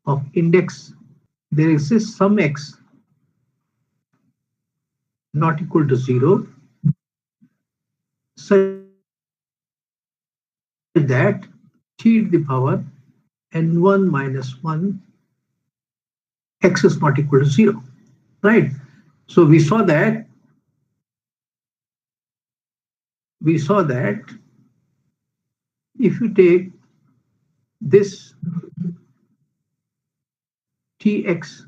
of index, there exists some x not equal to 0, such that t to the power n1 minus 1 x is not equal to 0, right? So we saw that if you take this tx,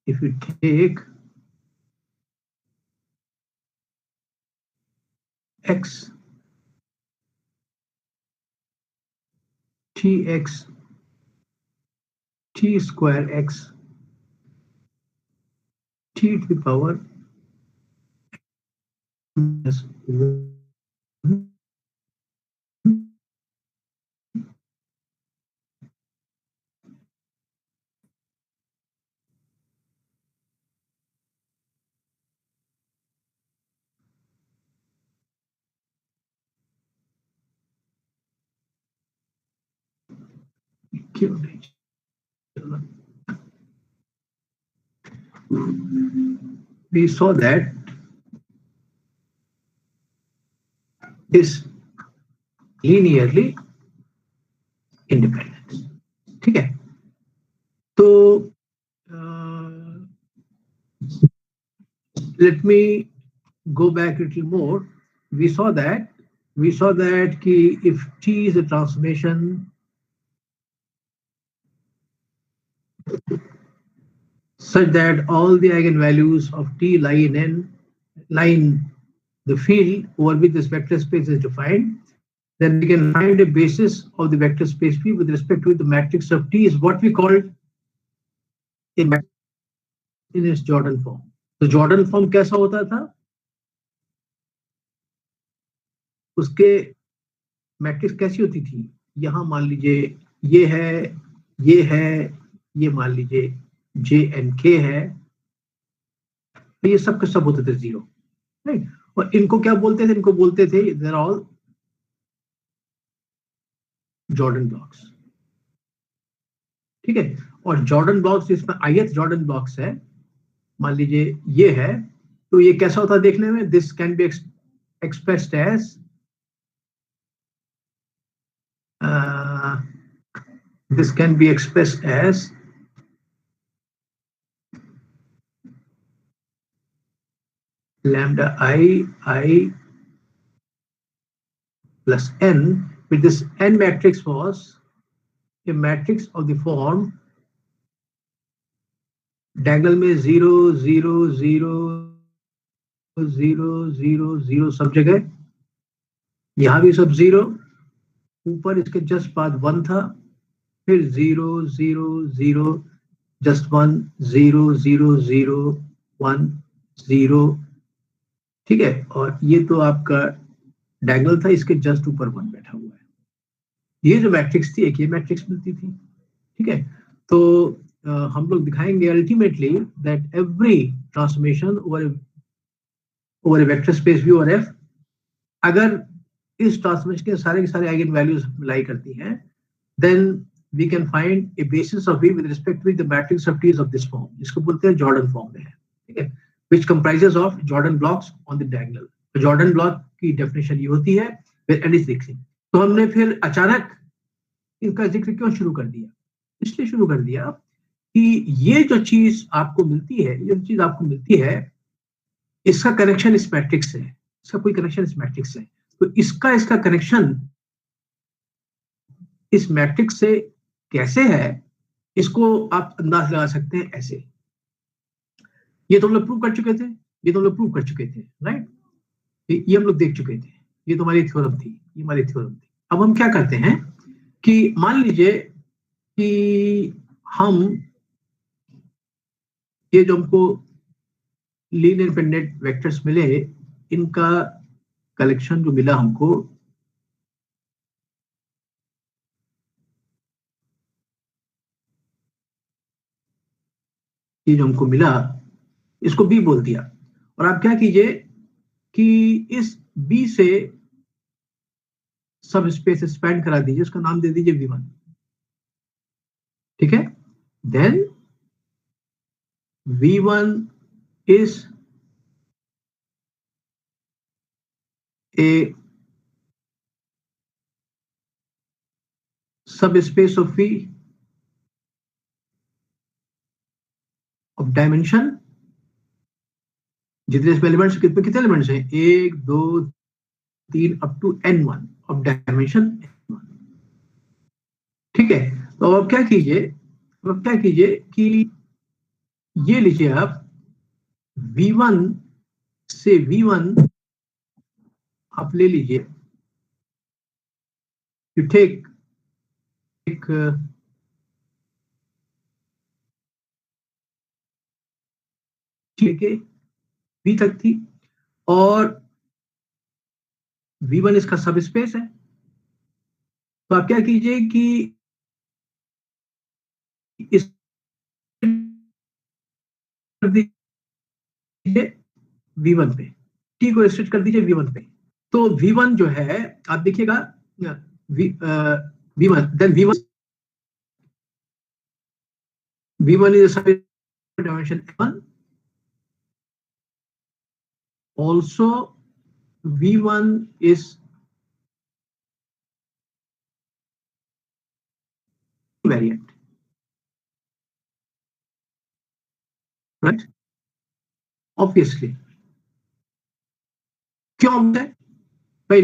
if you take x tx t square x t to the power minus 1 we saw that is linearly independent, ठीक है? तो let me go back a little more. We saw that कि if t is a transformation such that all the eigenvalues of t lie in the field over which this vector space is defined, then we can find a basis of the vector space P with respect to the matrix of T is what we called in its Jordan form. तो Jordan form कैसा होता था? उसके matrix कैसी होती थी? यहां मान लीजिए ये है, ये मान लीजिए J and K है, तो ये सब के सब होते थे 0, राइट? और इनको क्या बोलते थे? इनको बोलते थे देयर ऑल जॉर्डन ब्लॉक्स, ठीक है? और जॉर्डन ब्लॉक्स, इसमें ith जॉर्डन ब्लॉक्स है, मान लीजिए ये है, तो ये कैसा होता है देखने में? This can be expressed as lambda I plus n, with this n matrix was a matrix of the form diagonal में 0 0 0 0 0 0 सब जगह, यहां भी सब 0, ऊपर इसके जस्ट बाद 1 था, फिर 0 0 0 जस्ट 1 0 0 0 1 0, ठीक है? और ये तो आपका डायगोनल था, इसके जस्ट ऊपर 1 बैठा हुआ है। ये जो मैट्रिक्स थी, एक ये मैट्रिक्स मिलती थी, ठीक है? तो हम लोग दिखाएंगे ultimately that every transformation over A vector space V और F, अगर इस ट्रांसफॉर्मेशन के सारे के सारे आइगन वैल्यूज लाई करती हैं, then we can find a basis of V with respect to the matrix of T of this form, इसको बोलते हैं जॉर्डन फॉर्म में है, ठीक है? Which comprises of Jordan blocks on the diagonal. तो जॉर्डन ब्लॉक की डेफिनेशन ये होती है विद एनी फिक्सिंग। तो हमने फिर अचानक इसका जिक्र क्यों शुरू कर दिया? इसलिए शुरू कर दिया कि ये जो चीज आपको मिलती है, इसका कनेक्शन इस मैट्रिक्स से है, इसका कोई कनेक्शन इस मैट्रिक्स से है, तो इसका कनेक्शन इस मैट्रिक्स से कैसे है, इसको आप अंदाज लगा सकते हैं ऐसे। ये तो हम लोग प्रूव कर चुके थे, राइट? ये हम लोग देख चुके थे, ये तो हमारी थ्योरम थी, अब हम क्या करते हैं कि मान लीजिए कि हम ये जो हमको लीनियर इंडिपेंडेंट वेक्टर्स मिले, इनका कलेक्शन जो मिला हमको, ये जो हमको मिला, इसको B बोल दिया। और आप क्या कीजिए कि इस बी से सब स्पेस स्पैन करा दीजिए, उसका नाम दे दीजिए V1, ठीक है। Then V1 is a subspace of V of dimension, जितने एलिमेंट्स, कितने एलिमेंट्स हैं, 1 2 3 up to n1 of dimension, ठीक है। तो अब क्या कीजिए कि ये लीजिए आप V1 से V1 आप ले लीजिए, यू टेक एक लेके V तक थी, और V1 इसका सब स्पेस है। तो आप क्या कीजिए कि इस V1 पे, T को रिस्ट्रिक्ट कर दीजिए V1 पे। तो V1 जो है आप देखिएगा, V1 then V1 is a dimension F1, also V1 is invariant, right? Obviously, क्यों है भाई?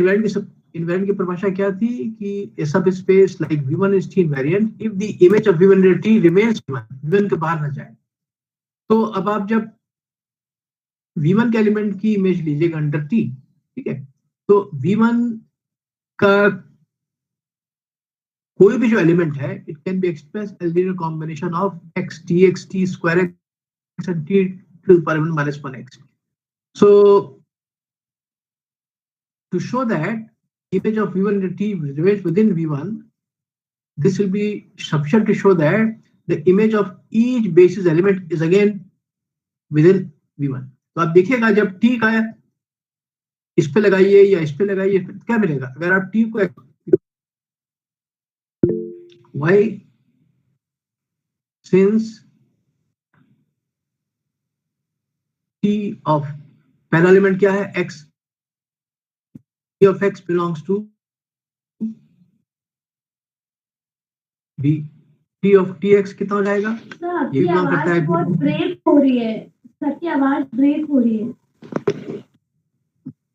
इन्वेरिएंट की परिभाषा क्या थी कि a subspace like V1 is T invariant if the image of V1 under T remains V1 के बाहर न जाए। तो अब आप जब V1 के एलिमेंट की इमेज लीजिएगा अंडर T, ठीक है, तो V1 का कोई भी जो एलिमेंट है, it can be express as linear combination of x t square x and t to the power minus 1x. So to show that image of V1 and T remains within V1, this will be sufficient to show that the image of each basis element is again within V1. तो आप देखिएगा जब T का इस पे लगाइए या इस पे लगाइए, क्या मिलेगा? अगर आप T को y, since T of पहला एलिमेंट क्या है? x, T of x belongs to B, T of tx कितना हो जाएगा? ये बिलोंग करता है, बहुत ब्रेक हो रही है सर की आवाज, ब्रेक हो रही है।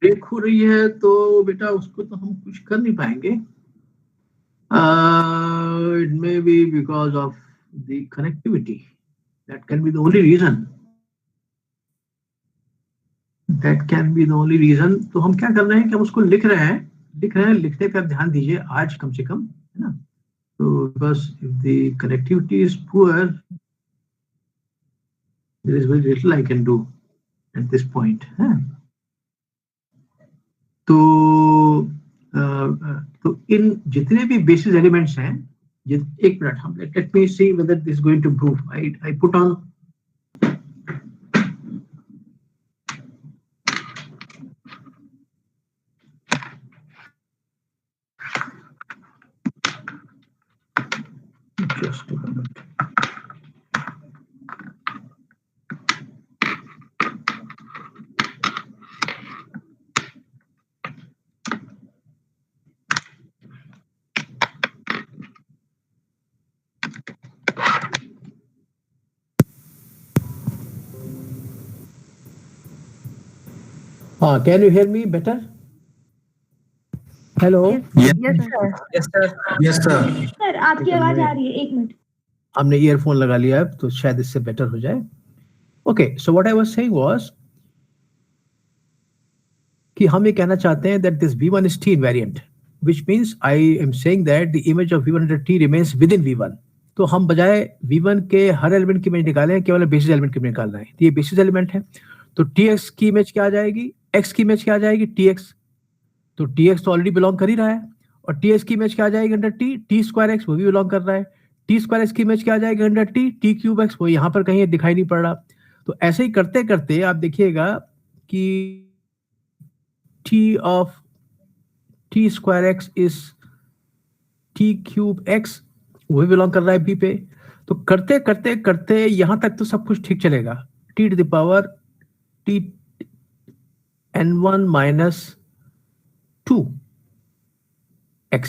ब्रेक हो रही है तो बेटा उसको तो हम कुछ कर नहीं पाएंगे। It may be because of the connectivity. That can be the only reason. That can be the only reason. तो हम क्या कर रहे हैं कि हम उसको लिख रहे हैं, लिखने पर ध्यान दीजिए आज कम से कम, है ना। तो because if the connectivity is poor, there is very little I can do at this point. तो इन जितने भी बेसिस एलिमेंट्स हैं, एक मिनट, हम let me see whether this going to prove. I put on just a moment. Can you hear me better? Hello. Yes sir. Yes sir. Sir आपकी आवाज आ रही है, एक मिनट। हमने ईयरफोन लगा लिया है तो शायद इससे बेटर हो जाए। Okay, so what I was saying was कि हम ये कहना चाहते हैं that this V1 is T invariant, which means I am saying that the image of V1 under T remains within V1. तो हम बजाय V1 के हर एलिमेंट की इमेज निकालें, केवल बेसिस एलिमेंट की इमेज निकालना है। तो ये बेसिस एलिमेंट है, तो Tx की इमेज क्या आ जाएगी? X की इमेज क्या आ जाएगी? Tx। तो Tx तो ऑलरेडी बिलोंग कर ही रहा है, और Ts की इमेज क्या आ जाएगी under T? T square x, वो भी बिलोंग कर रहा है। T स्क्वायर x की इमेज क्या आ जाएगी under T? T cube x, वो यहाँ पर कहीं दिखाई नहीं पड़ रहा। तो ऐसे ही करते करते आप देखिएगा कि t of t square x is t cube x, वो भी बिलोंग कर रहा है b पे। तो करते करते करते यहां तक तो सब कुछ ठीक चलेगा। t to the power t n1 minus 2x,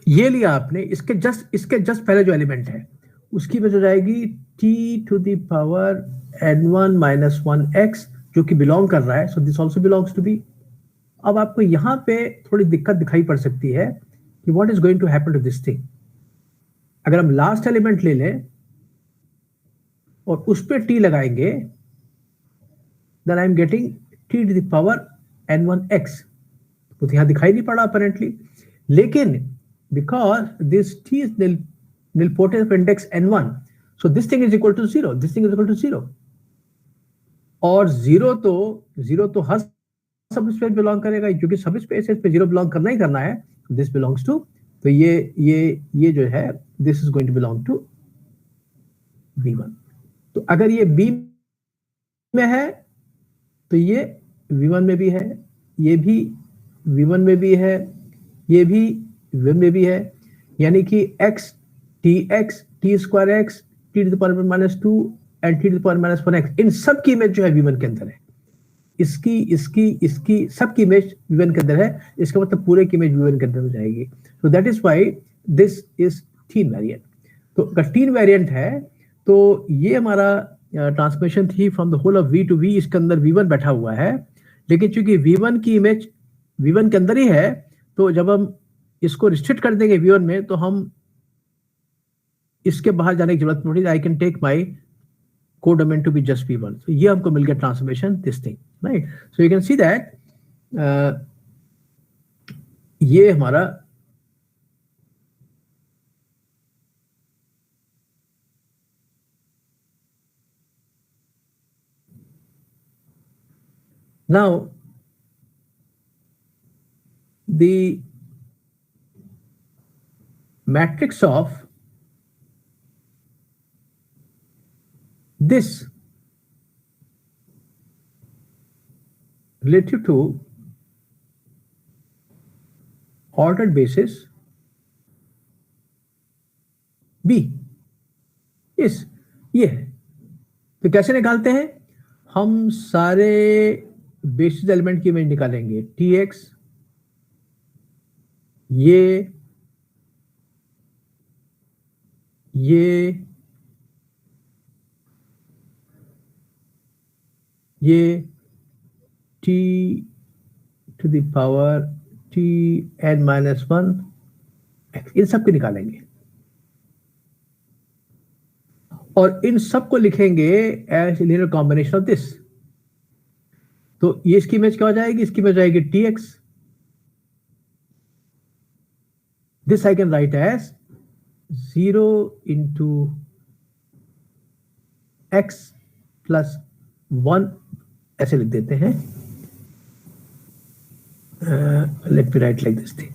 ये लिया आपने। इसके जस्ट पहले जो एलिमेंट है उसकी वजह हो जाएगी t to the power n1 minus 1x, जो कि बिलोंग कर रहा है, so this also belongs to be. अब आपको यहां पे थोड़ी दिक्कत दिखाई पड़ सकती है कि what is going to happen to this thing. अगर हम लास्ट एलिमेंट ले लें और उस पर t लगाएंगे, then I am getting t to the power n1x, तो यहां दिखाई नहीं पड़ा अपेरेंटली। लेकिन because this t is nilpotent of index n1, so this thing is equal to 0, this thing is equal to 0, और 0 तो हर सब स्पेस बिलोंग करेगा, क्योंकि सब स्पेसेस पे 0 बिलोंग करना ही करना है। दिस बिलोंग्स टू, तो ये जो है this is going to belong to v1। तो अगर ये b में है तो ये v1 में भी है, ये भी v1 में भी है, ये भी v1 में भी है, यानी कि x tx t square x t to the power minus 2 and t to the power minus 1x, इन सब की इमेज जो है v1 के अंदर है। इसकी सबकी इमेज v1 के अंदर है, इसका मतलब पूरे की इमेज v1 के अंदर हो जाएगी। तो that is why this is thin variant. तो अगर थीन वेरिएंट है तो ये हमारा ट्रांसफॉर्मेशन थी from the whole of v to v, इसके अंदर v1 बैठा हुआ है, लेकिन चूंकि v1 की इमेज v1 के अंदर ही है, तो जब हम इसको रिस्ट्रिक्ट कर देंगे v1 में, तो हम इसके बाहर जाने की जरूरत पड़ेगी। I can take my codomain to be just v1। तो ये हमको मिल गया transformation this thing, right. So you can see that ये हमारा now the matrix of this relative to ordered basis B इस ये है। तो कैसे निकालते हैं? हम सारे बेसिस एलिमेंट की इमेज निकालेंगे, tx, ये t to the power t n minus 1 x, इन सब को निकालेंगे और इन सब को लिखेंगे as linear combination of this. तो ये इसकी इमेज क्या हो जाएगी? इसकी इमेज आएगी tx, this I can write as 0 into x plus 1, ऐसे लिख देते हैं। Let me write like this thing.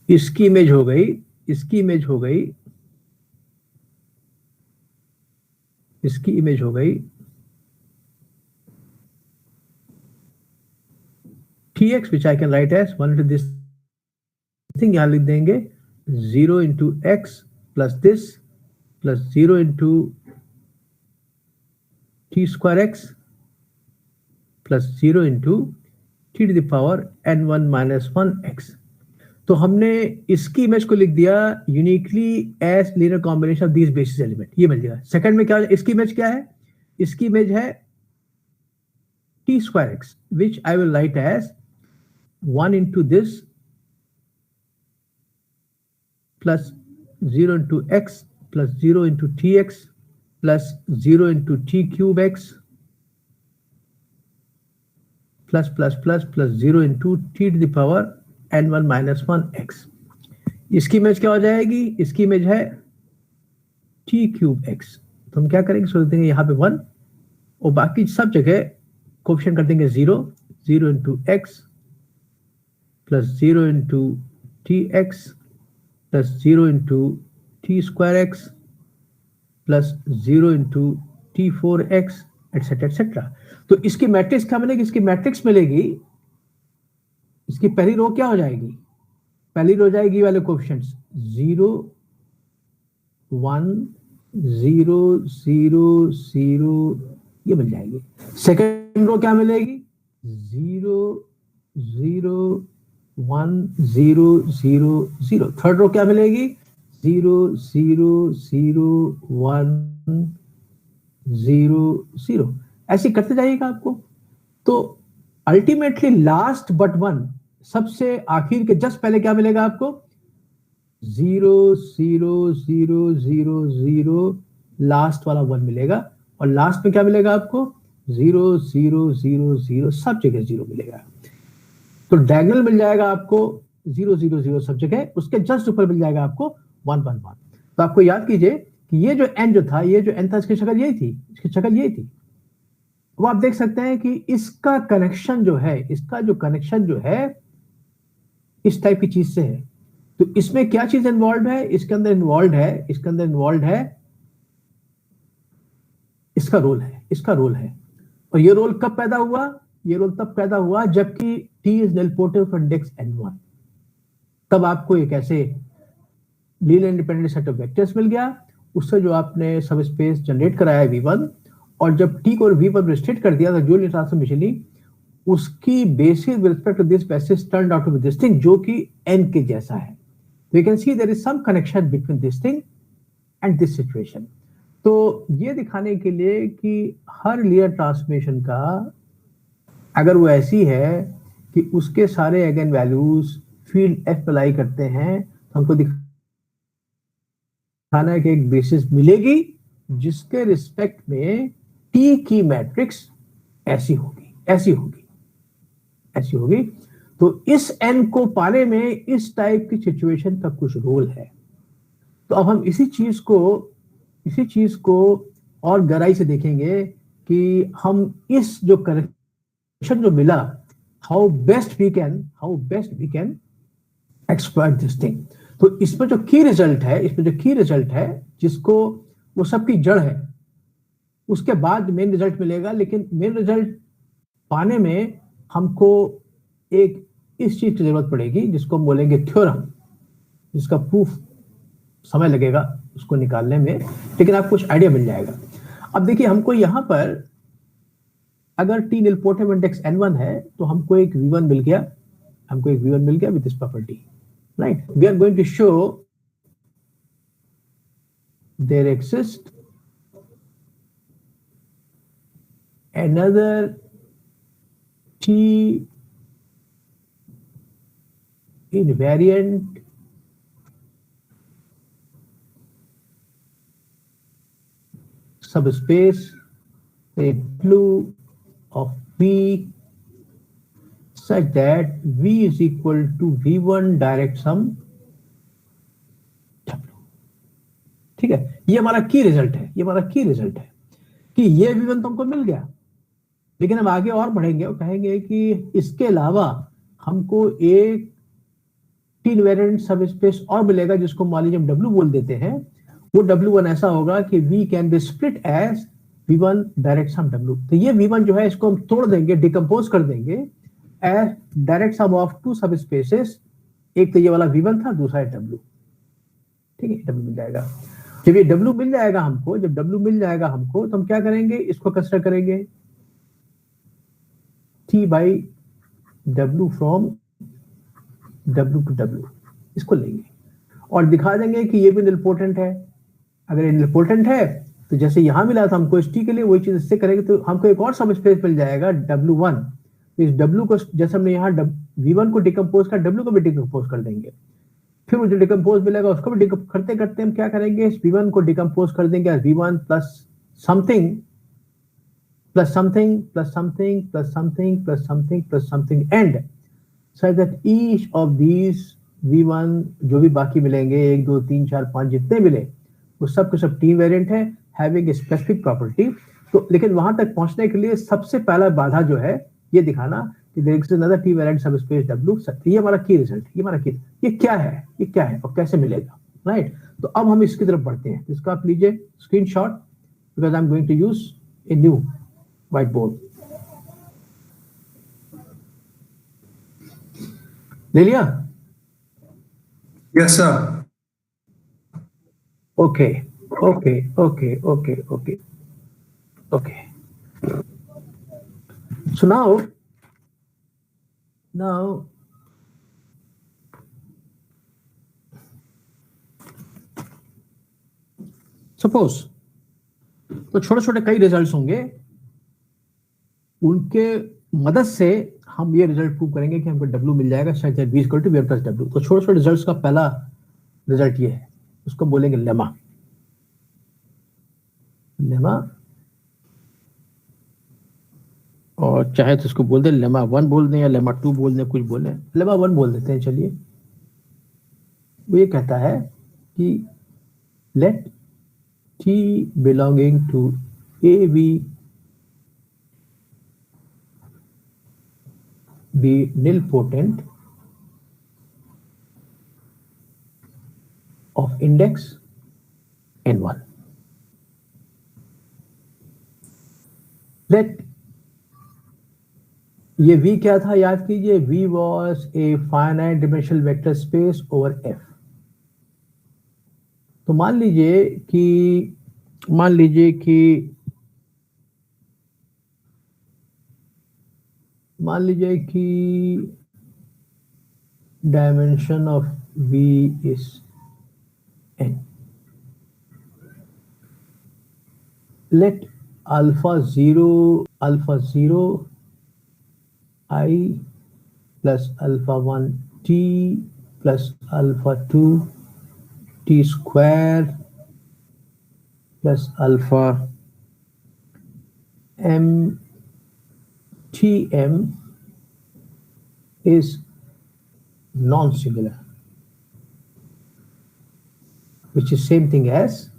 इसकी इमेज हो गई, इसकी इमेज हो गई, इसकी इमेज हो गई tx, which I can write as 1 into this thing, यहां लिख देंगे 0 into x plus this plus 0 into t square x plus 0 into t to the power n1 minus 1 x। तो हमने इसकी इमेज को लिख दिया uniquely as linear combination of these basis element, ये मिल जाएगा। सेकंड में क्या, इसकी इमेज क्या है? इसकी इमेज है t square x, which I will write as 1 into this plus 0 into x plus 0 into tx plus 0 into t cube x plus 0 into t to the power n1 minus 1 x। इसकी image क्या हो जाएगी? इसकी image है t cube x। तो हम क्या करेंगे? सोच देंगे यहाँ पे 1 और बाकी सब जगह कोएफिशिएंट कर देंगे 0, 0 into x plus 0 into tx plus 0 into t square x plus 0 into t4x etcetera etcetera. तो इसकी मैट्रिक्स क्या मिलेगी? इसकी मैट्रिक्स मिलेगी, इसकी पहली रो क्या हो जाएगी? पहली रो जाएगी वाले कोएफिशिएंट्स 0 1 0 0 0 ये मिल जाएगी। सेकंड रो क्या मिलेगी? 0 0 1 0 0 0। थर्ड रो क्या मिलेगी? 0 0 0 1 0 0। ऐसे करते जाइएगा आपको। तो अल्टीमेटली लास्ट बट वन, सबसे आखिर के जस्ट पहले क्या मिलेगा आपको? 0 0 0 0 0, लास्ट वाला 1 मिलेगा। और लास्ट में क्या मिलेगा आपको? 0 0 0 0, सब जगह 0 मिलेगा। तो डायगोनल मिल जाएगा आपको 0 0 0 सब जगह, उसके जस्ट ऊपर मिल जाएगा आपको 1 1 1। तो आपको याद कीजिए कि ये जो n जो था, ये जो n था, इसकी शक्ल यही थी, इसकी शक्ल यही थी। वो आप देख सकते हैं कि इसका कनेक्शन जो है, इसका जो कनेक्शन जो है इस टाइप की चीज से है। तो इसमें क्या चीज इन्वॉल्व है? इसके अंदर इन्वॉल्व है, इसके अंदर इन्वॉल्व है इसका रोल है, इसका रोल है। और ये रोल कब पैदा हुआ? ये रोल तब पैदा हुआ जबकि T is nilpotent for index n1। तब आपको एक ऐसे linear independent set of vectors मिल गया, उससे जो आपने सब स्पेस जनरेट कराया V1, और जब T को V1 रिस्ट्रिक्ट कर दिया था जूलियन ट्रांसफॉर्मेशनली, उसकी basis with respect to this basis turned out to be this thing, जो कि n के जैसा है। You can see there is some connection between this thing and this situation. तो ये दिखाने के लिए कि हर लीनियर ट्रांसफॉर्मेशन का अगर वो ऐसी है कि उसके सारे eigenvalues field F apply करते हैं, तो हमको दिखाना है कि एक बेसिस मिलेगी जिसके रिस्पेक्ट में टी की मैट्रिक्स ऐसी होगी, ऐसी होगी, ऐसी होगी। तो इस n को पाने में इस टाइप की सिचुएशन का कुछ रोल है। तो अब हम इसी चीज को और गहराई से देखेंगे कि हम इस जो कनेक्शन जो मिला, how best we can exploit this thing. तो इसमें जो की रिजल्ट है, जिसको वो सबकी जड़ है, उसके बाद मेन रिजल्ट मिलेगा। लेकिन मेन रिजल्ट पाने में हमको एक इस चीज की जरूरत पड़ेगी जिसको हम बोलेंगे थ्योरम, जिसका प्रूफ समय लगेगा उसको निकालने में, लेकिन आपको कुछ आइडिया मिल जाएगा। अब देखिए, हमको यहां पर अगर T निलपोटेंट इंडेक्स n1 है तो हमको एक V1 मिल गया, with this property, right. We are going to show there exist another T invariant subspace a blue of V such that V is equal to V1 direct sum W। ठीक है, ये हमारा की रिजल्ट है, कि ये V1 तो हमको मिल गया। लेकिन हम आगे और बढ़ेंगे और कहेंगे कि इसके अलावा हमको एक T इनवेरिएंट सब स्पेस और मिलेगा, जिसको मान लीजिए हम W बोल देते हैं। वो W1 ऐसा होगा कि V can be split as V1 direct sum W। तो ये V1 जो है, इसको हम तोड़ देंगे, डिकम्पोज कर देंगे as direct sum of two subspaces. एक तो ये वाला V1 था, दूसरा है W। ठीक है, W मिल जाएगा। जब ये W मिल जाएगा हमको, तो हम क्या करेंगे? इसको कंसिडर करेंगे T by W from W to W, इसको लेंगे और दिखा देंगे कि ये भी निलपोटेंट है। अगर ये निलपोटेंट है तो जैसे यहां मिला था हमको इस T के लिए, वही चीज इससे करेंगे तो हमको एक और सब स्पेस मिल जाएगा W1। तो इस W को जैसे हमने यहाँ V1 को डिकम्पोज कर, W को भी डिकम्पोज कर देंगे। फिर वो जो डिकम्पोज मिलेगा उसको भी करते करते हम क्या करेंगे? इस V1 को डिकम्पोज कर देंगे V1 plus something plus something plus something plus something plus something plus something and such that each of these V1 जो भी बाकी मिलेंगे 1 2 3 4 5 जितने मिले वो सब के सब T वेरिएंट है, having a specific property। तो लेकिन वहां तक पहुंचने के लिए सबसे पहला बाधा जो है ये दिखाना कि there is another T variant subspace W। ये हमारा की रिजल्ट, ये क्या है और कैसे मिलेगा, राइट। तो अब हम इसकी तरफ बढ़ते हैं। इसका आप लीजिए screenshot, because I am going to use a new whiteboard ले लिया? Yes, sir. Okay, okay, okay, okay, okay, okay. So now suppose तो छोटे छोटे कई रिजल्ट्स होंगे, उनके मदद से हम ये रिजल्ट प्रूव करेंगे कि हमको W मिल जाएगा शायद V equal to V plus W। तो छोटे छोटे रिजल्ट्स का पहला रिजल्ट ये है, उसको बोलेंगे लेमा। लेमा, और चाहे तो इसको बोल दें लेमा 1 बोल दें या लेमा 2 बोल दें, कुछ बोले, लेमा 1 बोल देते हैं। चलिए, वो ये कहता है कि late T belonging to AV be nilpotent of index N1. Let ये V क्या था, याद कीजिए, V was a finite dimensional vector space over F। तो मान लीजिए कि dimension of V is N। Let alpha zero I plus alpha 1 T plus alpha 2 T square plus alpha M Tm is non-singular, which is same thing as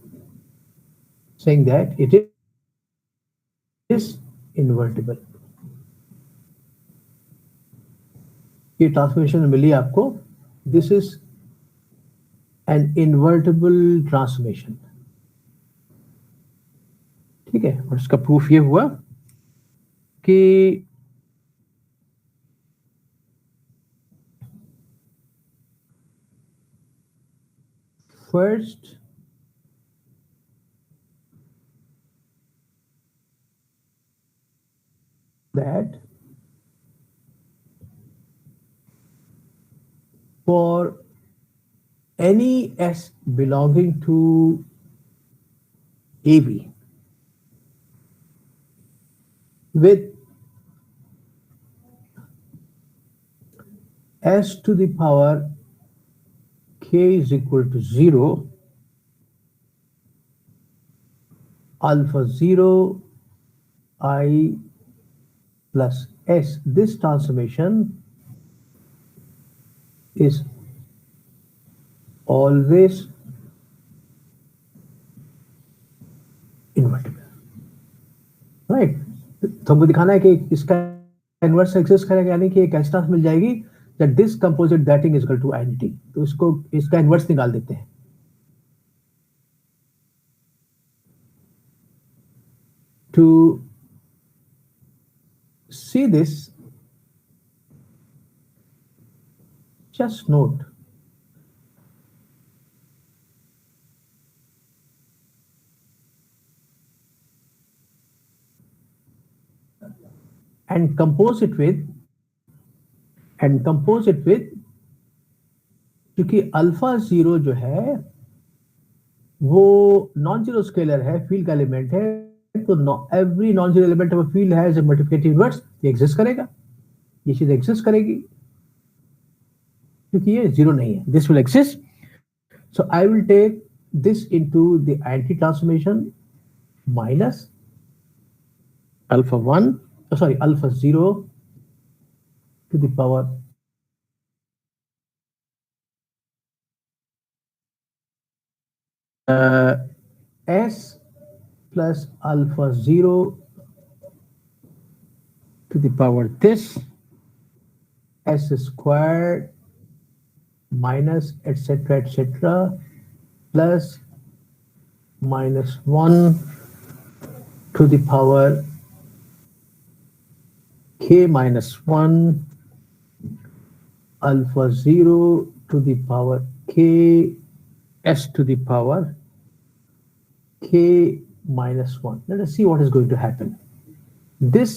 saying that it is invertible। ये transformation मिली आपको, this is an invertible transformation. ठीक है, और इसका proof ये हुआ कि first that for any S belonging to AV with S to the power K is equal to 0, alpha 0 I plus S, this transformation is always invertible, right? तो हमको दिखाना है कि इसका इनवर्स एग्जिस्ट करेगा, यानी कि एक ऐसा मिल जाएगी that this composite dating is equal to identity। तो इसका इनवर्स निकाल देते हैं। To see this, just note and compose it with क्योंकि अल्फा 0 जो है वो नॉन जीरो स्केलर है, फील्ड का एलिमेंट है, तो every non zero element of a field has a multiplicative inverse, ये एग्जिस्ट करेगा, ये चीज एग्जिस्ट करेगी क्योंकि ये 0 नहीं है, this will exist. So I will take this into the anti transformation minus alpha 0 to the power S plus alpha 0 to the power this S squared minus etc plus minus 1 to the power k minus 1 alpha 0 to the power k s to the power k minus 1. Let us see what is going to happen. This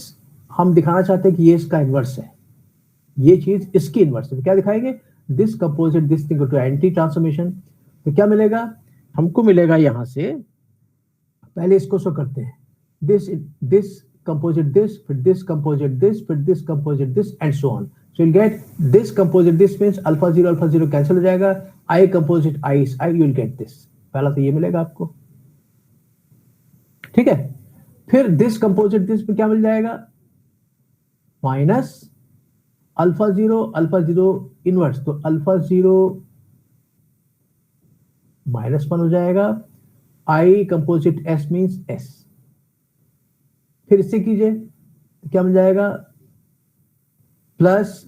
हम दिखाना चाहते हैं कि ये इसका inverse है, ये चीज इसकी इनवर्स है। तो क्या दिखाएंगे? This composite this thing to anti transformation. तो क्या मिलेगा हमको? मिलेगा यहां से, पहले इसको शो करते हैं, दिस कंपोजिट दिस, फिर दिस कंपोजिट दिस, फिर this composite this and so on. So you get this composite this means alpha 0 cancel हो जाएगा, I composite I you will get this. पहला तो ये मिलेगा आपको, ठीक है। फिर दिस कंपोजिट दिस में क्या मिल जाएगा? माइनस अल्फा 0 इनवर्स, तो अल्फा 0 माइनस 1 हो जाएगा, I composite S means S. फिर इससे कीजिए तो क्या मिल जाएगा? प्लस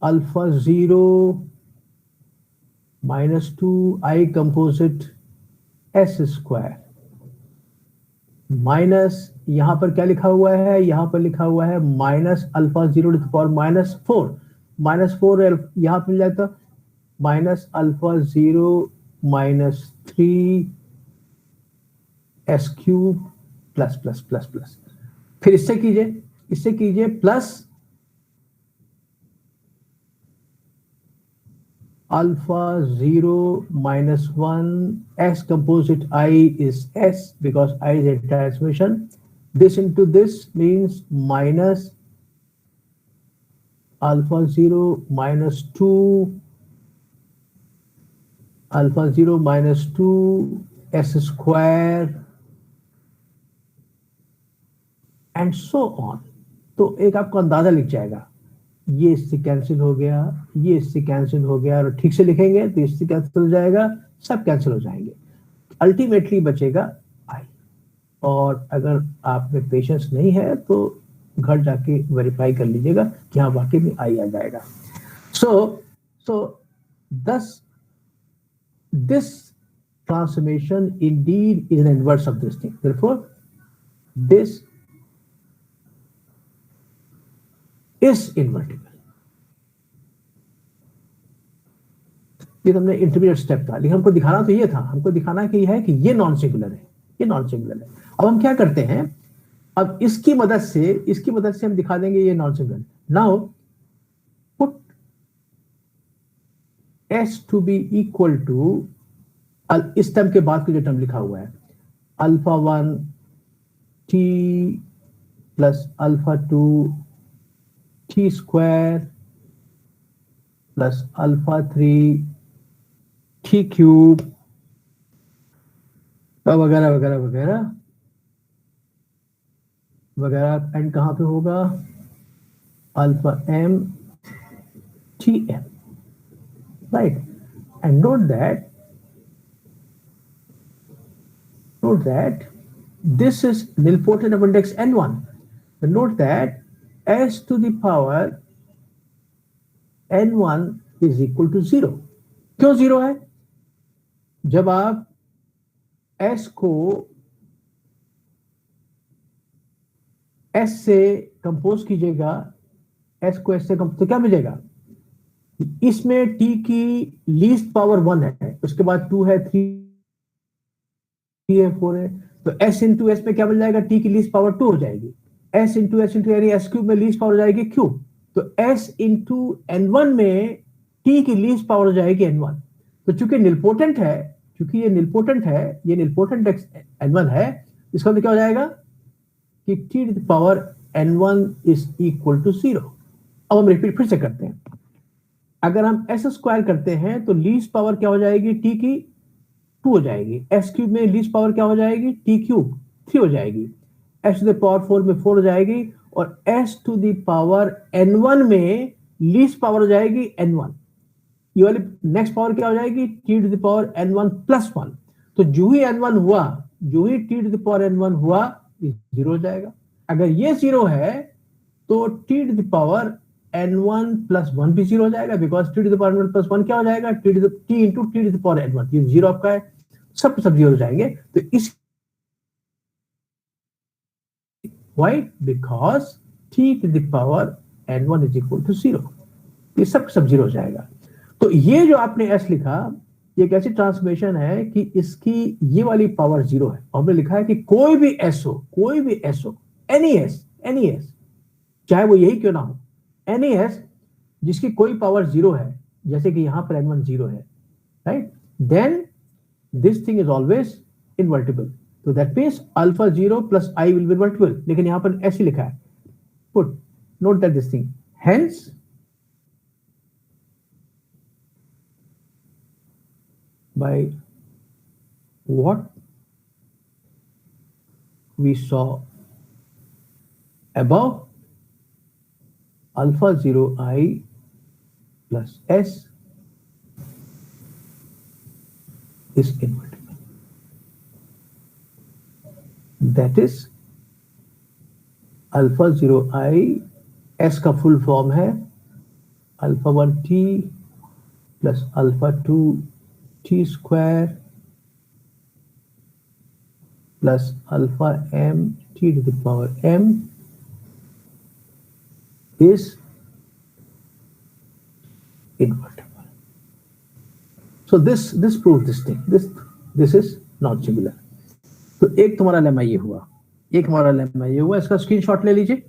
अल्फा 0 माइनस 2 आई कंपोजिट एस स्क्वायर, माइनस यहां पर क्या लिखा हुआ है? यहां पर लिखा हुआ है minus alpha 0 to the power minus 4 यहां पर मिल जाता minus alpha 0 minus 3 s cube plus plus plus plus. फिर इससे कीजिए plus alpha 0 minus 1 s composite I is s because I is a transmission. This into this means minus alpha 0 minus 2 alpha 0 minus 2 s square and so on. तो एक आपको अंदाजा लिख जाएगा, ये इससे कैंसिल हो गया, ये इससे कैंसिल हो गया, और ठीक से लिखेंगे तो इससे कैंसिल हो जाएगा, सब कैंसिल हो जाएंगे, अल्टीमेटली बचेगा आई। और अगर आप में पेशेंस नहीं है तो घर जाके वेरीफाई कर लीजिएगा कि हाँ वाकई में आई आ जाएगा। सो thus this transformation indeed is an inverse of this thing. Therefore this is invertible. ये हमने इंटरमीडिएट स्टेप था, लेकिन हमको दिखाना तो ये था, हमको दिखाना कि है कि ये नॉन सिंगुलर है, ये नॉन सिंगुलर है। अब हम क्या करते हैं? अब इसकी मदद से हम दिखा देंगे ये non singular. Now put s to be equal to, इस टर्म के बाद का जो टर्म लिखा हुआ है, alpha 1 t plus alpha 2 t square plus alpha 3 t cube वगैरह वगैरह वगैरह वगैरह। एंड कहां पे होगा? Alpha m t m, right. And note that this is nilpotent of index n1. But note that s to the power n1 is equal to 0. क्यों 0 है? जब आप s को s से कंपोज कीजिएगा, s को s से तो क्या मिलेगा? इसमें t की लीस्ट पावर 1 है, उसके बाद 2 है, 3 है, 4 है, तो s इंटू एस में क्या मिल जाएगा? t की लीस्ट पावर 2 हो जाएगी, s इंटू यानी s क्यूब में लीस्ट पावर हो जाएगी क्यूब, तो s इंटू n1 में t की लीस्ट पावर हो जाएगी n1। तो चूंकि निलपोटेंट है, ये निलपोटेंट n1 है, इसका मतलब क्या हो जाएगा कि t to the power n1 is equal to 0। अब हम रिपीट फिर से करते हैं, अगर हम s स्क्वायर करते हैं तो लीस्ट पावर क्या हो जाएगी? t की 2 हो जाएगी, s क्यूब में लीस्ट पावर क्या हो जाएगी? t क्यूब 3 हो जाएगी, s टू द पावर 4 में 4 हो जाएगी, और s to the power n1 में लीस्ट पावर हो जाएगी n1। ये वाली नेक्स्ट पावर क्या हो जाएगी? t to the power n1 plus 1। तो जो ही n1 हुआ, जो ही t to the power n1 हुआ, ये 0 हो जाएगा। अगर ये 0 है तो t to the power n1 plus 1 भी 0 हो जाएगा, because t to the power n1 plus 1 क्या हो जाएगा? t into t to the power n1, ये 0 आपका है, सब 0 हो जाएंगे। तो इस why? Because t to the power n1 is equal to 0। ये सब 0 हो जाएगा। तो ये जो आपने s लिखा, ये कैसी ट्रांसफॉर्मेशन है कि इसकी ये वाली पावर 0 है, और हमने लिखा है कि कोई भी s हो, एनी s, चाहे वो यही क्यों ना हो, एनी s जिसकी कोई पावर 0 है, जैसे कि यहां पर n1 0 है, right, then this thing is always invertible. तो that means alpha 0 plus i will be invertible, लेकिन यहां पर s ही लिखा है। Put note that this thing, hence by what we saw above, alpha 0 I plus s is invertible. That is alpha 0 I, s का full form है alpha 1 t plus alpha 2 t square plus alpha m t to the power m is invertible. So this proves this thing. This is not singular. तो एक तुम्हारा lemma ये हुआ, एक हमारा lemma ये हुआ, इसका स्क्रीनशॉट ले लीजिए।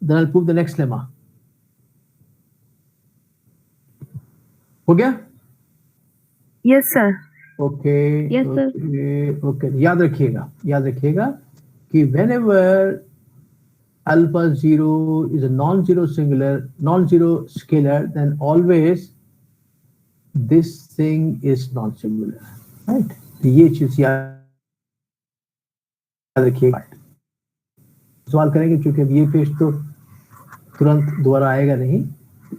Then I'll prove the next lemma. हो गया? Yes, sir. Okay, Yes, sir. Okay, याद रखिएगा कि whenever alpha 0 is a non-zero scalar, then always this thing is non-singular, right? तो ये चीज याद रखिएगा। सवाल करेंगे, क्योंकि अब ये पेज तो तुरंत दोबारा आएगा नहीं,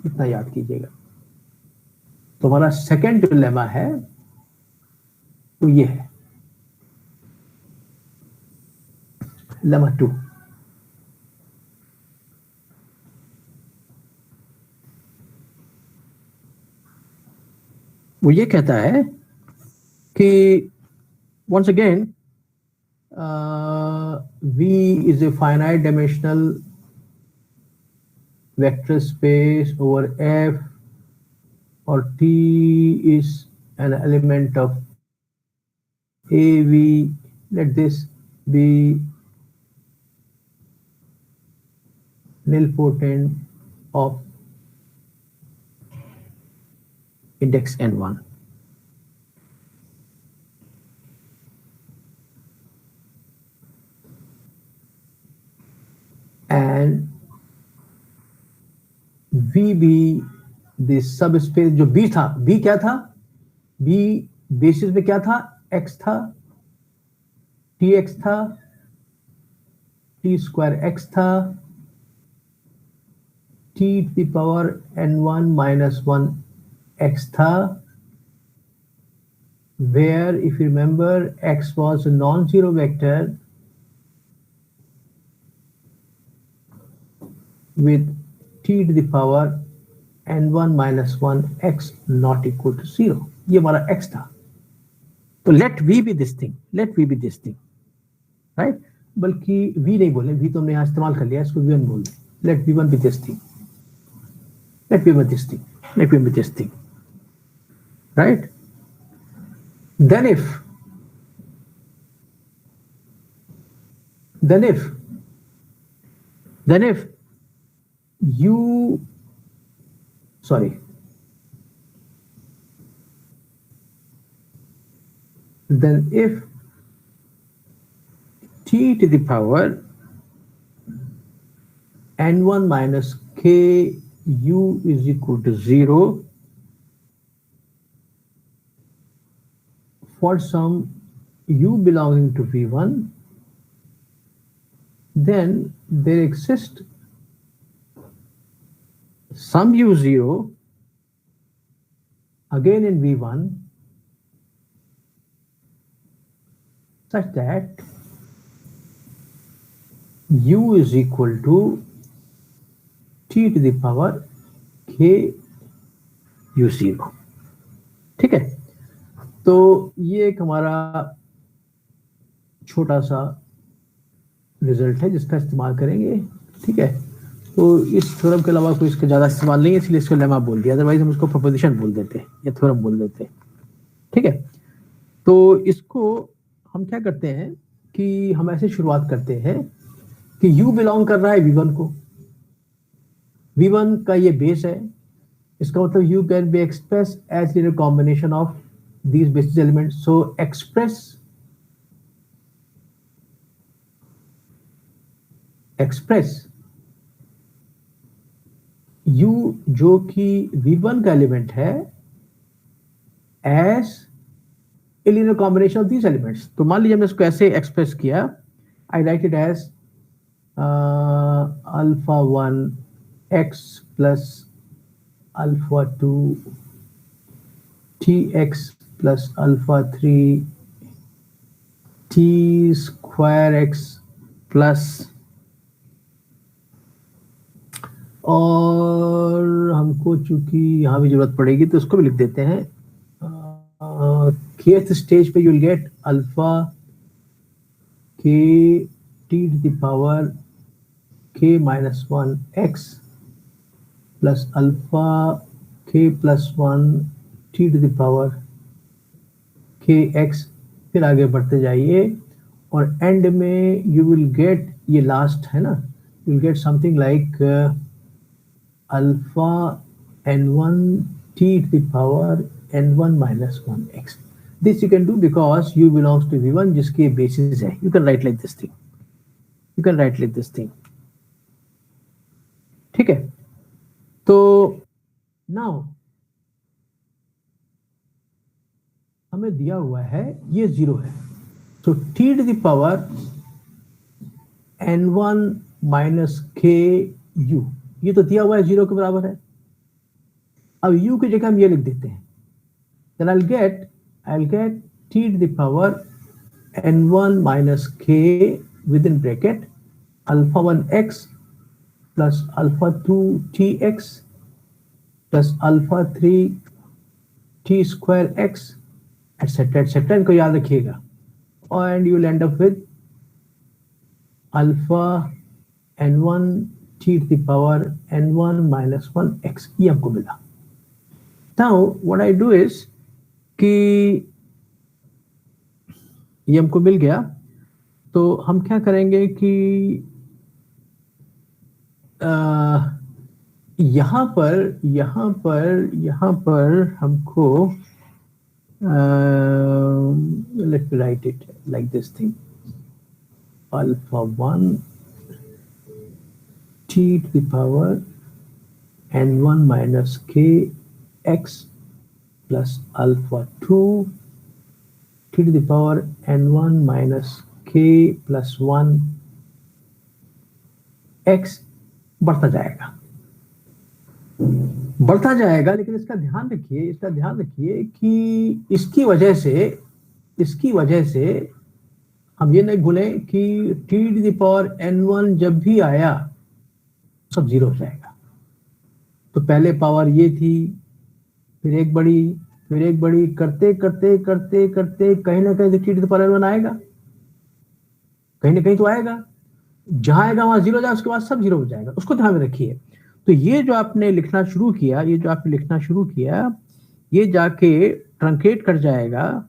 इतना याद कीजिएगा। तो हमारा सेकंड जो लेमा है वो ये है, लेमा 2। वो ये कहता है कि once again V is a finite dimensional vector space over F, or T is an element of AV. Let this be nilpotent of index n1. And V be the subspace, जो B था, B क्या था? B basis में क्या था? X था, Tx था, T square X था, T to the power n1 minus 1 X था, where if you remember X was a non-zero vector with t to the power n1 minus 1 x not equal to 0। ये हमारा x था। तो let v be this thing, right? बल्कि v नहीं बोले, v तो हमने यहाँ इस्तेमाल कर लिया, इसको v1 बोल, let v1 be this thing, right? Then if you, sorry, then if t to the power n1 minus k u is equal to 0 for some u belonging to V1, then there exists some u0 again in V1 such that u is equal to t to the power k u0। ठीक है, तो ये एक हमारा छोटा सा result है जिसका इस्तेमाल करेंगे ठीक है, तो इस थ्योरम के अलावा कोई इसका ज्यादा इस्तेमाल नहीं है, इसलिए इसको लेमा बोल दिया, अदरवाइज हम इसको प्रोपोजिशन बोल देते या थ्योरम बोल देते। ठीक है, तो इसको हम क्या करते हैं कि हम ऐसे शुरुआत करते हैं कि U बिलोंग कर रहा है V1 को, V1 का ये बेस है, इसका मतलब U can be express as linear combination of these basis elements. So express U जो कि V1 का एलिमेंट है as a linear combination of these elements. तो मान लीजिए हमने इसको ऐसे एक्सप्रेस किया, I write it as alpha 1 x plus alpha 2 tx plus alpha 3 t square x plus, और हमको चूंकि यहाँ भी जरूरत पड़ेगी तो उसको भी लिख देते हैं। kth स्टेज पे you will get alpha k t to the power k minus 1 x plus alpha k plus 1 t to the power k x, फिर आगे बढ़ते जाइए और एंड में यू विल गेट, ये लास्ट है ना, you will get something like alpha n1 t to the power n1 minus 1x. This you can do because u belongs to v1 जिसके basis है. You can write like this thing. You can write like this thing. ठीक है, तो now हमें दिया हुआ है ये 0 है, तो t to the power n1 minus k u, ये तो दिया हुआ है 0 के बराबर है। अब u की जगह हम ये लिख देते हैं, then I'll get t to the power n1 minus k within bracket alpha 1x plus alpha 2 tx plus alpha 3 t square x etc etc, इनको याद रखिएगा, and you will end up with alpha n1 t to the power n1 minus 1x, ये हमको मिला। Now what I do is कि ये हमको मिल गया, तो हम क्या करेंगे कि यहाँ पर हमको let me write it like this thing, alpha 1 t to the power n1 minus k x plus alpha 2 t to the power n1 minus k plus 1 x बढ़ता जाएगा, लेकिन इसका ध्यान रखिए कि इसकी वजह से हम ये नहीं भूलें कि t to the power n1 जब भी आया सब 0 हो जाएगा। तो पहले पावर ये थी, फिर एक बड़ी करते कहीं ना कहीं t to the power n1 आएगा, कहीं ना कहीं तो आएगा, जहां आएगा वहां 0 हो जाएगा, उसके बाद सब 0 हो जाएगा, उसको ध्यान में रखिए। तो ये जो आपने लिखना शुरू किया, ये जाके ट्रंकेट कर जाएगा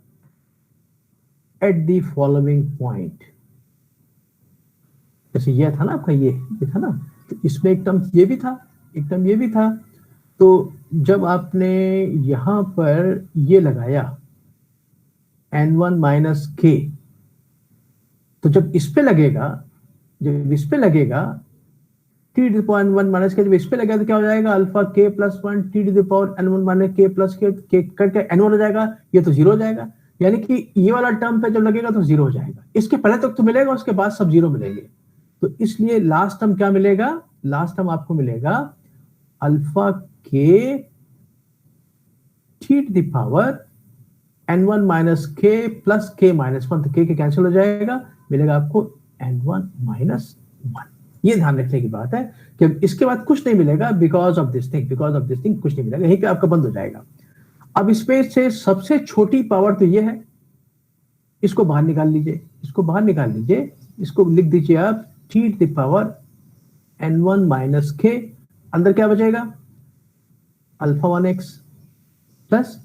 एट द फॉलोइंग पॉइंट। जैसे ये था ना आपका, ये था ना, तो इसमें एक टर्म ये भी था, तो जब आपने यहां पर ये लगाया n1 माइनस k, तो जब इस पे लगेगा t to the power n1 minus k, जब इस पे लगेगा तो क्या हो जाएगा, alpha k plus 1 t to the power n1 minus k plus k करके n1 हो जाएगा, ये तो 0 हो जाएगा, यानी कि ये वाला टर्म पे जब लगेगा तो 0 हो जाएगा। इसके पहले तक तो मिलेगा, उसके बाद सब 0 मिलेंगे। तो इसलिए लास्ट टर्म क्या मिलेगा, लास्ट टर्म आपको मिलेगा alpha k t to the power n1 minus k plus k minus 1, तो k के कैंसिल हो जाएगा, मिलेगा आपको n1 माइनस 1। ये ध्यान रखने की बात है कि इसके बाद कुछ नहीं मिलेगा, बिकॉज ऑफ दिस थिंग कुछ नहीं मिलेगा, यहीं पे आपका बंद हो जाएगा। अब इसमें से सबसे छोटी पावर तो ये है, इसको बाहर निकाल लीजिए, इसको लिख दीजिए आप t to the power n1 minus k, अंदर क्या बचेगा, alpha 1x plus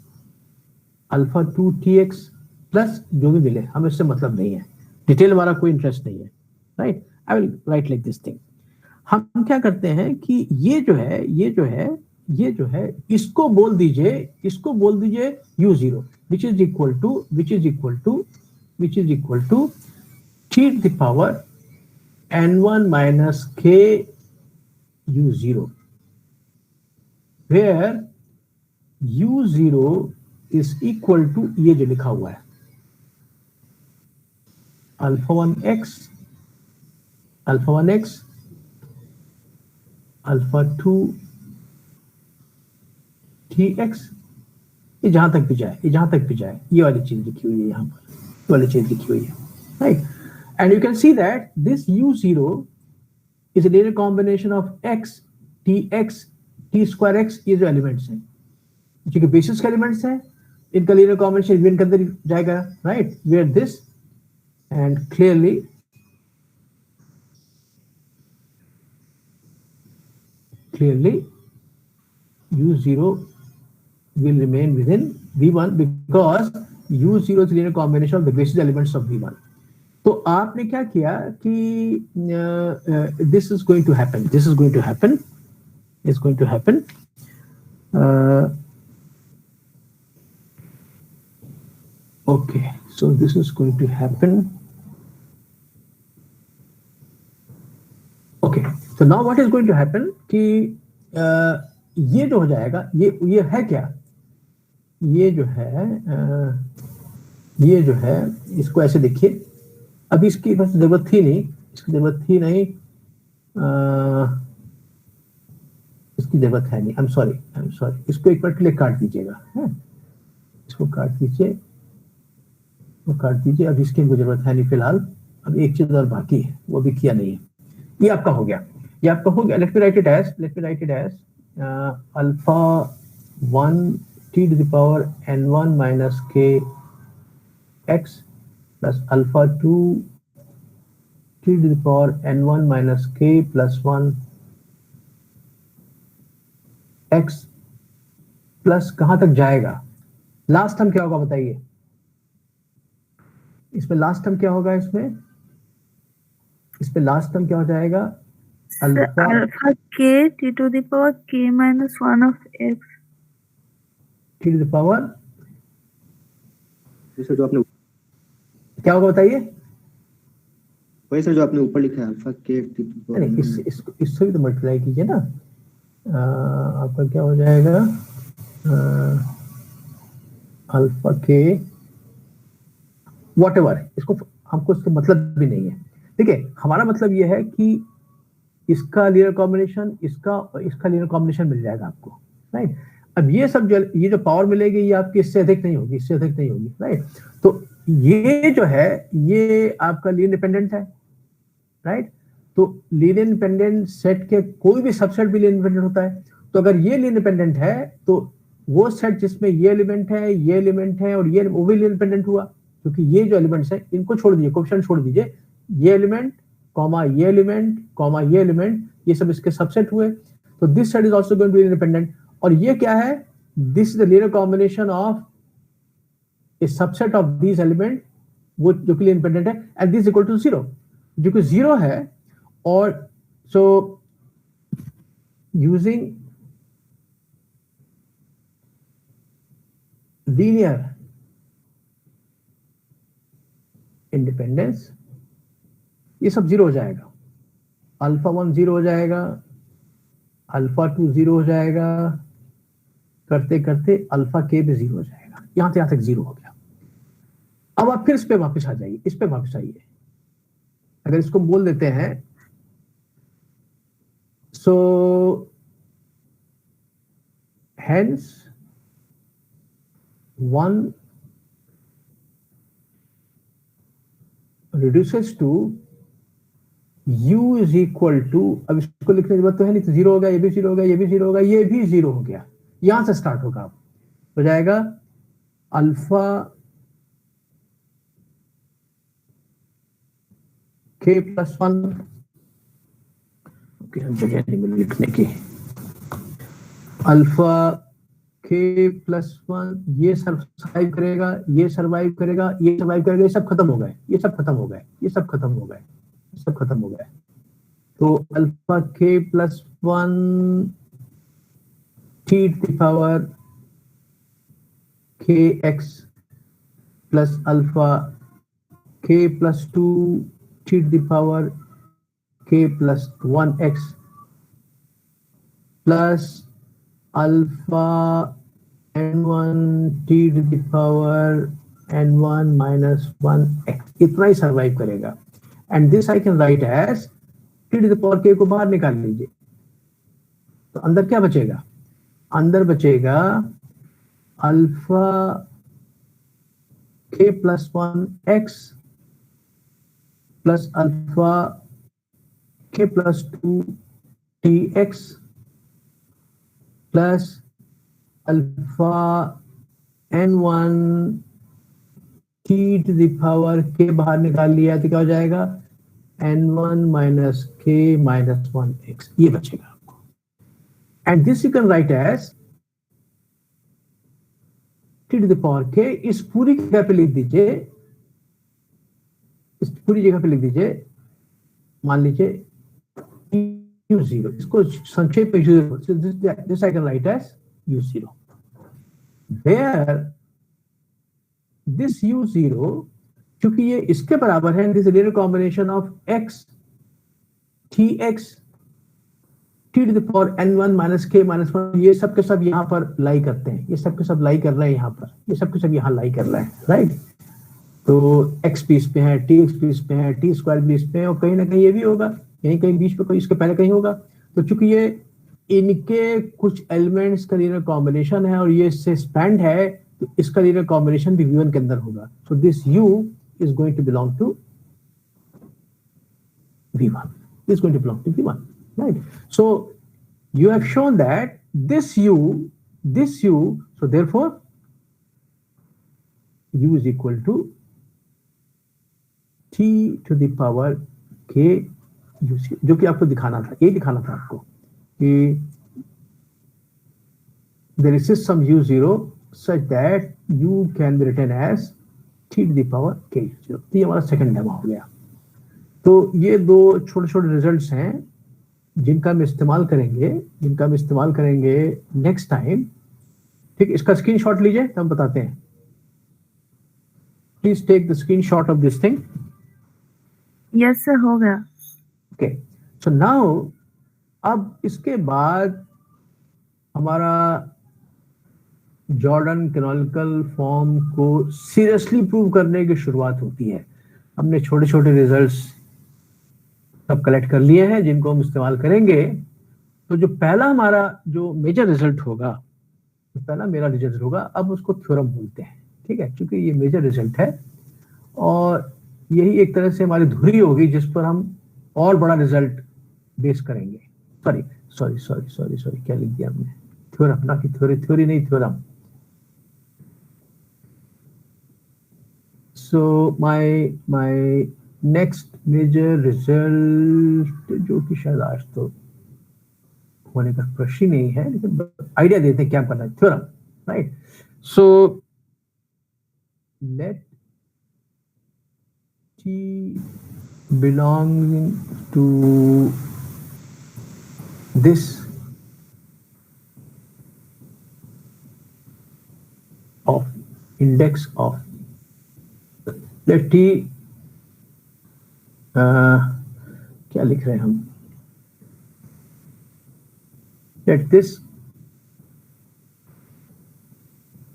alpha 2tx plus जो भी मिले, हमें इससे मतलब नहीं है, डिटेल हमारा कोई इंटरेस्ट नहीं है, right. I will write like this thing. हम क्या करते हैं कि ये जो है इसको बोल दीजिए u0 which is equal to t to the power n1 minus k u0, where u0 is equal to ये जो लिखा हुआ है अल्फा 1x अल्फा 2tx, ये जहां तक भी जाए, ये वाली चीज लिखी हुई है यहाँ पर, ये वाली चीज लिखी हुई है, right. And you can see that this u0 is a linear combination of x, tx, t square x, ये जो एलिमेंट्स हैं, जो कि बेसिस के एलिमेंट्स हैं, इनका लीनियर कॉम्बिनेशन इवन के अंदर जाएगा, right, where this and clearly u0 will remain within V1 because u0 is linear combination of the basis elements of V1. तो आपने क्या किया कि this is going to happen. Okay, so this is going to happen. Okay, so now what is going to happen कि ये जो हो जाएगा, ये है क्या, ये जो है इसको ऐसे देखिए, अभी इसकी बस जरूरत थी नहीं, इसकी जरूरत है नहीं, आई एम सॉरी, इसको एक बार के लिए काट दीजिएगा, इसको काट दीजिए, अब इसकी जरूरत है नहीं फिलहाल। अब एक चीज और बाकी है, वो भी किया नहीं है, ये आपका हो गया। Let me write it as alpha 1 t to the power n1 minus k x plus alpha 2 t to the power n1 minus k plus 1 x plus कहां तक जाएगा, लास्ट टर्म क्या होगा बताइए, इसमें लास्ट टर्म क्या होगा, इसमें लास्ट टर्म क्या हो जाएगा, alpha k t to the power k minus 1 of x t to the power, sir जो आपने क्या होगा बताइए, वही सर जो आपने ऊपर लिखा है alpha k t to the power, नहीं इससे भी तो मल्टीप्लाई कीजिए ना, आपका क्या हो जाएगा, अल्फा के व्हाटएवर, हमको इसका मतलब भी नहीं है, ठीक है। हमारा मतलब ये है कि इसका लीनियर कॉम्बिनेशन, इसका लीनियर कॉम्बिनेशन मिल जाएगा आपको, राइट। अब ये जो पावर मिलेगी ये आपकी इससे अधिक नहीं होगी, राइट। तो ये जो है ये आपका लीनियर इंडिपेंडेंट है, राइट। तो लीनियर इंडिपेंडेंट सेट के कोई भी सबसेट भी लीनियर इंडिपेंडेंट होता है, तो अगर ये लीनियर इंडिपेंडेंट है तो वो सेट जिसमें ये एलिमेंट है और ये वो भी लीनियर इंडिपेंडेंट हुआ, क्योंकि ये जो एलिमेंट्स हैं इनको छोड़ दीजिए, कोएफिशिएंट छोड़ दीजिए, ये एलिमेंट कॉमा ये एलिमेंट ये सब इसके सबसेट हुए, तो this set is also going to be independent. और ये क्या है, this is the linear combination of a subset of these element, वो जो कि इंडिपेंडेंट है, एंड दिस इक्वल टू 0, जो कि 0 है। और सो यूजिंग लीनियर इंडिपेंडेंस ये सब 0 हो जाएगा, अल्फा 1 0 हो जाएगा, अल्फा 2 0 हो जाएगा, करते करते अल्फा के भी 0 हो जाएगा, यहां तक 0 हो गया। अब आप फिर इस पे वापस आ जाइए, अगर इसको बोल देते हैं, so hence 1 reduces to u is equal to, अब इसको लिखने की जरूरत तो है नहीं, तो 0 हो गया, ये भी 0 हो गया, ये भी 0 हो गया, ये भी 0 हो गया, यहां से स्टार्ट होगा, अब हो जाएगा अल्फा k plus 1 जगह नहीं मिली लिखने की। अल्फा के प्लस 1 ये सर्वाइव करेगा, ये सर्वाइव करेगा, ये सर्वाइव करेगा, ये सब खत्म हो गए, ये सब खत्म हो गए, ये सब खत्म हो गए, ये सब खत्म हो गए। तो alpha k plus 1 t to power k x plus alpha k plus 2 t to power k plus 1x plus alpha n1 t to the power n1 minus 1x, इतना ही सर्वाइव करेगा। And this I can write as t to the power k को बाहर निकाल लीजिए, तो अंदर क्या बचेगा? अंदर बचेगा alpha k plus 1x plus alpha k plus 2tx plus alpha n1 t to the power k बाहर निकाल लिया तो क्या हो जाएगा? n1 minus k minus 1x, ये बचेगा आपको। And this you can write as t to the power k। इस पूरी जगह पे लिख दीजिए, इस पूरी जगह पे लिख दीजिए, मान लीजिए u0, इसको संक्षेप में u0, this I can write as u0, where this u0 क्योंकि ये इसके बराबर है, this linear combination of x tx t to the power n1 minus k minus 1, ये सब के सब यहाँ पर लाई करते हैं, ये सब के सब लाई कर रहे हैं यहाँ पर, ये सब के सब यहाँ लाई कर रहे हैं, राइट। तो x पीस पे है, tx पीस पे है, t स्क्वायर पीस पे है, और कहीं ना कहीं ये भी होगा, यहीं कहीं बीच पे, कोई इसके पहले कहीं होगा। तो चूंकि ये इनके कुछ एलिमेंट्स का लीनियर कॉम्बिनेशन है और ये इससे स्पैंड है, तो इसका लीनियर कॉम्बिनेशन भी v1 के अंदर होगा। So this u is going to belong to v1, is going to belong to v1, right? So you have shown that this u, so therefore u is equal to t to the power k u0, जो कि आपको दिखाना था, ये दिखाना था आपको कि there exists some u0 such that u can be written as t to the power k u0। तो ये हमारा सेकंड लेमा हो गया। तो ये दो छोटे छोटे रिजल्ट्स हैं जिनका हम इस्तेमाल करेंगे नेक्स्ट टाइम। ठीक, इसका स्क्रीनशॉट लीजिए तो हम बताते हैं। Please take the screenshot of this thing. Yes sir, हो गया। ओके, सो नाउ अब इसके बाद हमारा जॉर्डन कैनोनिकल फॉर्म को सीरियसली प्रूव करने की शुरुआत होती है। हमने छोटे छोटे रिजल्ट्स सब कलेक्ट कर लिए हैं जिनको हम इस्तेमाल करेंगे। तो जो पहला हमारा जो मेजर रिजल्ट होगा, अब उसको थ्योरम बोलते हैं। ठीक है, क्योंकि ये मेजर रिजल्ट है और यही एक तरह से हमारी धुरी होगी जिस पर हम और बड़ा रिजल्ट बेस करेंगे। सॉरी क्या लिख दिया हमने? थ्योरम ना कि थ्योरी नहीं, theorem. So my next major result, जो कि शायद आज तो होने का प्रश्न ही नहीं है, लेकिन आइडिया देते हैं क्या करना है। Theorem, right. So let t belonging to this of index of, let t क्या लिख रहे हैं हम? Let this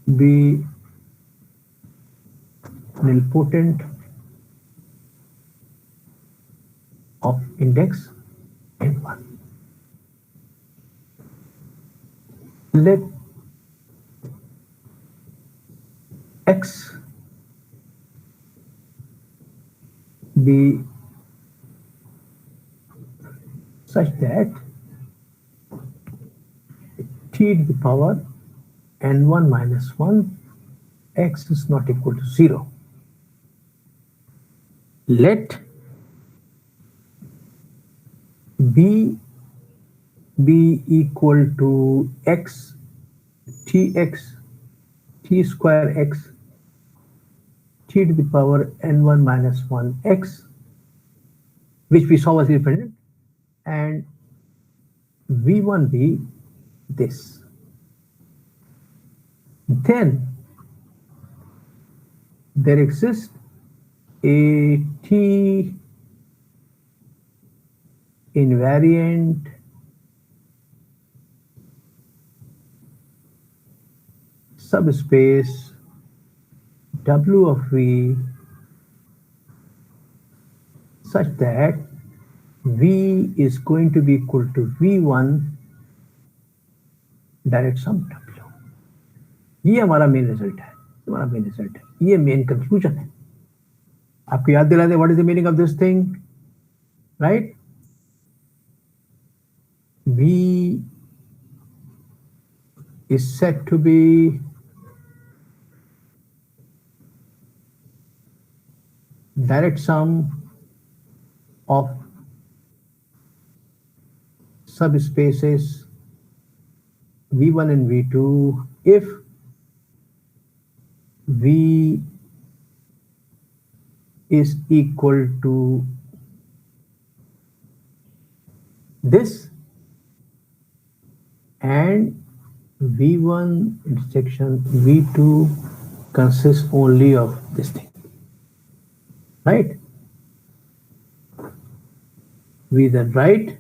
be nilpotent of index n1. Let x be such that t to the power n1 minus 1 x is not equal to 0. Let b be equal to x, tx, t square x, t to the power n1 minus 1 x, which we saw was independent, and v1 be this. Then there exists a t invariant subspace W of V such that V is going to be equal to V1 direct sum W. ये हमारा main result है, हमारा main result है, ये main conclusion है. आपको याद दिला दे, what is the meaning of this thing, right? V is said to be direct sum of subspaces V1 and V2 if V is equal to this and V1 intersection V2 consists only of this thing, right? We then write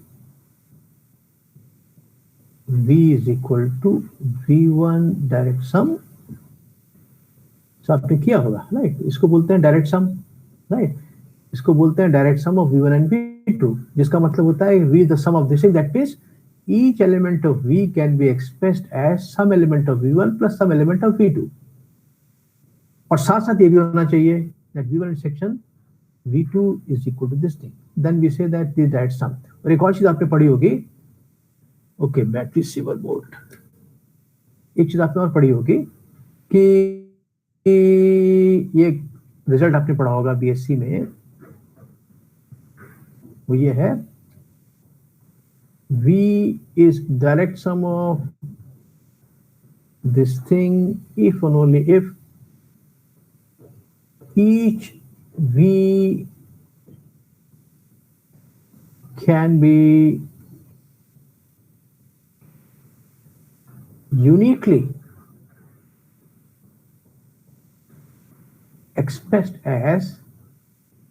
V is equal to V1 direct sum. So आपने किया होगा, right? इसको बोलते हैं direct sum, right? इसको बोलते हैं direct sum of V1 and V2, जिसका मतलब होता है V is the sum of this thing. That means each element of V can be expressed as some element of V1 plus some element of V2. और साथ साथ ये भी होना चाहिए that V1 intersection V2 is equal to this thing. Then we say that this direct sum. और एक और चीज आपने पढ़ी होगी, ओके, बैटरी सेवर बोर्ड. एक चीज आपने और पढ़ी होगी कि ये रिजल्ट आपने पढ़ा होगा बीएससी में, वो ये है V is direct sum of this thing if and only if each V can be uniquely expressed as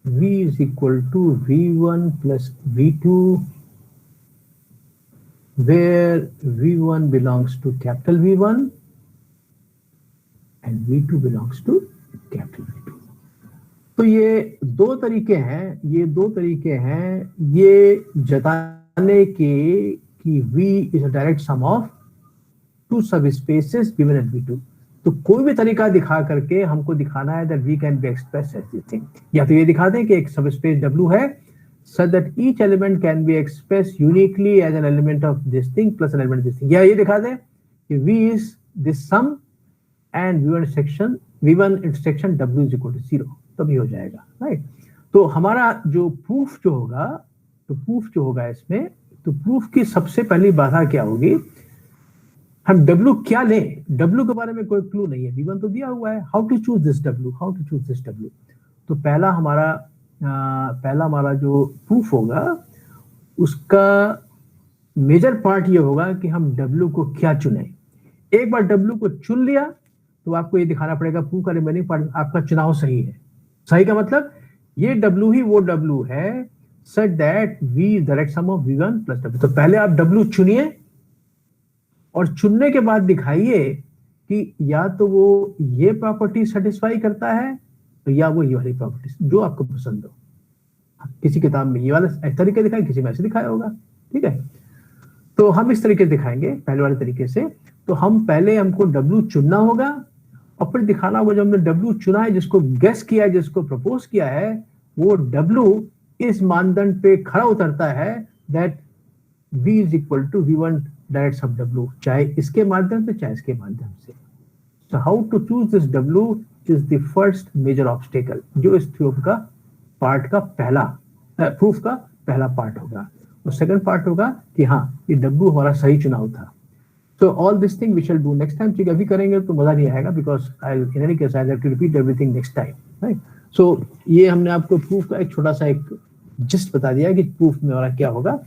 V is equal to V1 plus V2, where V1 belongs to capital V1 and V2 belongs to capital V2. तो ये दो तरीके हैं, ये जताने के कि V is a direct sum of two subspaces V1 and V2. तो कोई भी तरीका दिखा करके हमको दिखाना है that V can be expressed as this thing. या तो ये दिखा दें कि एक सबस्पेस W है such that each element can be expressed uniquely as an element of this thing plus an element of this thing. या ये दिखा दें कि V is this sum and V1 intersection W is equal to 0. तभी हो जाएगा, right? तो हमारा जो प्रूफ जो होगा इसमें, तो प्रूफ की सबसे पहली बाधा क्या होगी, हम W क्या लें? W के बारे में कोई क्लू नहीं है, V1 तो दिया हुआ है. How to choose this W? तो पहला हमारा जो प्रूफ होगा उसका मेजर पार्ट ये होगा कि हम W को क्या चुने. एक बार W को चुन लिया तो आपको ये दिखाना पड़ेगा प्रूफ का रिमेनिंग पार्ट आपका चुनाव सही है. सही का मतलब ये W ही वो W है such that V is direct sum of V1 plus W. तो पहले आप W चुनिए और चुनने के बाद दिखाइए कि या तो वो ये प्रॉपर्टी सेटिस्फाई करता है तो या वो ये वाली प्रॉपर्टी, जो आपको पसंद हो. किसी किताब में ये वाला इस तरीके दिखाए, किसी में ऐसे दिखाया होगा, ठीक है? तो हम इस तरीके से दिखाएंगे, पहले वाले तरीके से. तो हम पहले हमको W चुनना होगा और फिर दिखाना होगा जो हमने W चुना है, जिसको गेस किया है, जिसको प्रपोज किया है, वो W इस मानदंड पे खड़ा उतरता है that V is equal to V1 direct sum W, चाहे इसके माध्यम से चाहे इसके माध्यम से. So how to choose this W is the first major obstacle, जो इस थ्योरम का पार्ट का पहला प्रूफ का पहला पार्ट होगा. और सेकंड पार्ट होगा कि हाँ ये डब्बू हमारा सही चुनाव था। So all this thing we shall do next time. ठीक है, अभी करेंगे तो मजा नहीं आएगा because I'll in any case I'll have to repeat everything next time, right? So ये हमने आपको proof का एक छोटा सा एक just बता दिया कि proof में हमारा क्या होगा।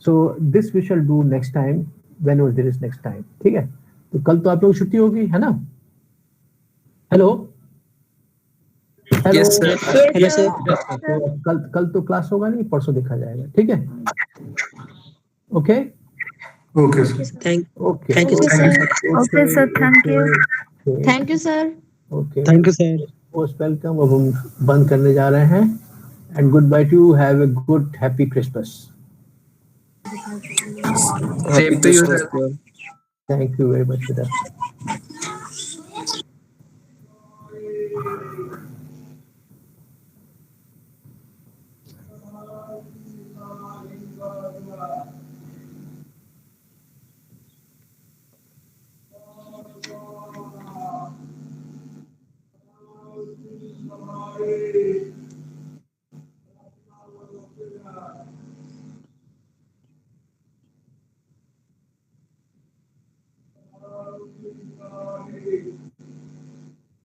So this we shall do next time whenever there is next time. ठीक है, तो कल तो आप लोग छुट्टी होगी है ना? Hello? Hello? Yes, sir. Yes, sir. तो कल तो क्लास होगा नहीं, परसों देखा जाएगा, ठीक है? Okay? Okay, sir. Thank Okay. you, sir. Okay, sir. Thank you. Okay. Thank you sir. Okay. you, sir. Most welcome. अब हम बंद करने जा रहे हैं and goodbye to you. Have a good happy Christmas. Same to you, sir. Thank you very much for that.